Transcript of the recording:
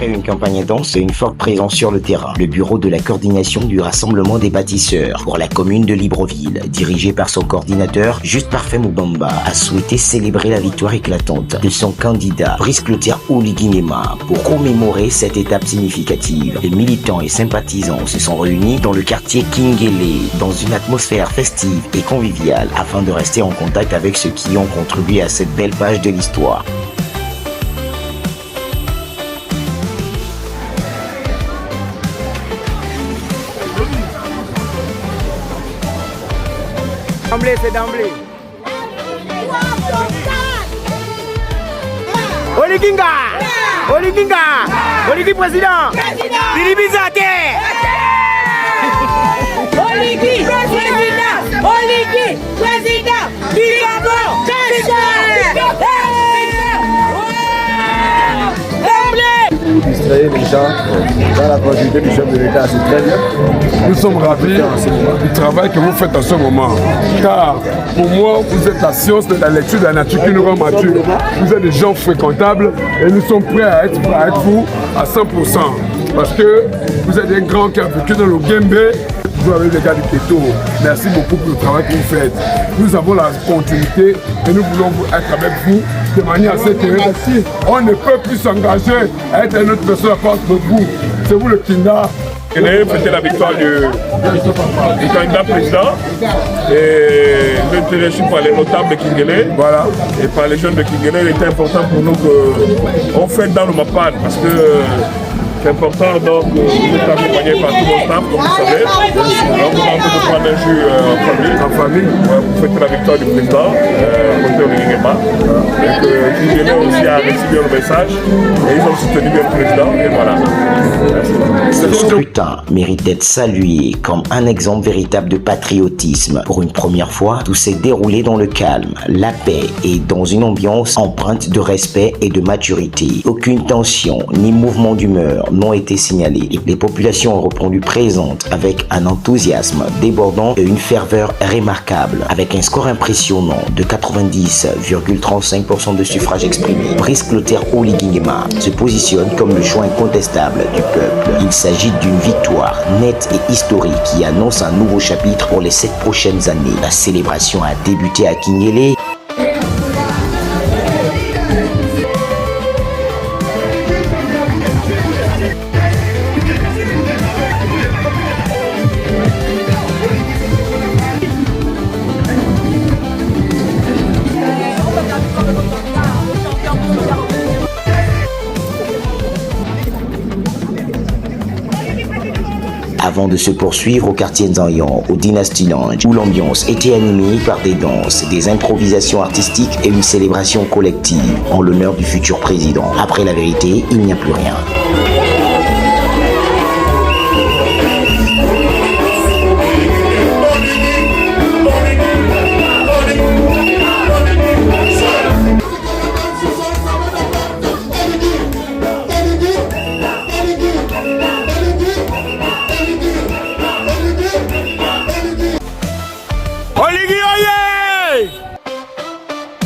Après une campagne intense et une forte présence sur le terrain, le bureau de la coordination du Rassemblement des bâtisseurs pour la commune de Libreville, dirigé par son coordinateur Juste Parfait Moubamba, a souhaité célébrer la victoire éclatante de son candidat Brice Clotaire Oligui-Nguema. Pour commémorer cette étape significative, les militants et sympathisants se sont réunis dans le quartier Kingele, dans une atmosphère festive et conviviale, afin de rester en contact avec ceux qui ont contribué à cette belle page de l'histoire. D'emblée, c'est d'emblée. Oliginga! Oliginga! Oligui président! Diribiza à terre! Oligui président! Oligui président! Diribiza distraire les gens dans la continuité du chef de l'État, c'est très bien. Nous sommes ravis du travail que vous faites en ce moment. Car pour moi, vous êtes la science de la lecture de la nature qui nous rend mature. Vous êtes des gens fréquentables et nous sommes prêts à être vous à 100%. Parce que vous êtes un grand qui a vécu dans le Gembe. Vous avez les gars du Keto. Merci beaucoup pour le travail que vous faites. Nous avons la continuité et nous voulons être avec vous de manière à ce qu'on ne peut plus s'engager à être une autre personne à part de vous. C'est vous le Kinda. C'était la victoire du candidat président et nous reçu par les notables de Kingele, voilà, et par les jeunes de Kingele. Il était important pour nous qu'on fête dans le Mapan parce que c'est important donc vous êtes accompagné par tout mon staff, comme vous savez. Donc on a envie de prendre un jus en famille. Ouais, pour fêter la victoire du président, côté Oligui-Nguema. Et que Kingele aussi a reçu bien le message et ils ont soutenu bien le président et voilà. Ce scrutin mérite d'être salué comme un exemple véritable de patriotisme. Pour une première fois, tout s'est déroulé dans le calme, la paix et dans une ambiance empreinte de respect et de maturité. Aucune tension ni mouvement d'humeur n'ont été signalés. Les populations ont répondu présentes avec un enthousiasme débordant et une ferveur remarquable. Avec un score impressionnant de 90,35% de suffrages exprimés, Brice Clotaire Oligui-Nguema se positionne comme le choix incontestable du peuple. Il s'agit d'une victoire nette et historique qui annonce un nouveau chapitre pour les 7 prochaines années. La célébration a débuté à Kingele. Avant de se poursuivre au quartier Nzayan, au Dynasty Lounge, où l'ambiance était animée par des danses, des improvisations artistiques et une célébration collective en l'honneur du futur président. Après la vérité, il n'y a plus rien.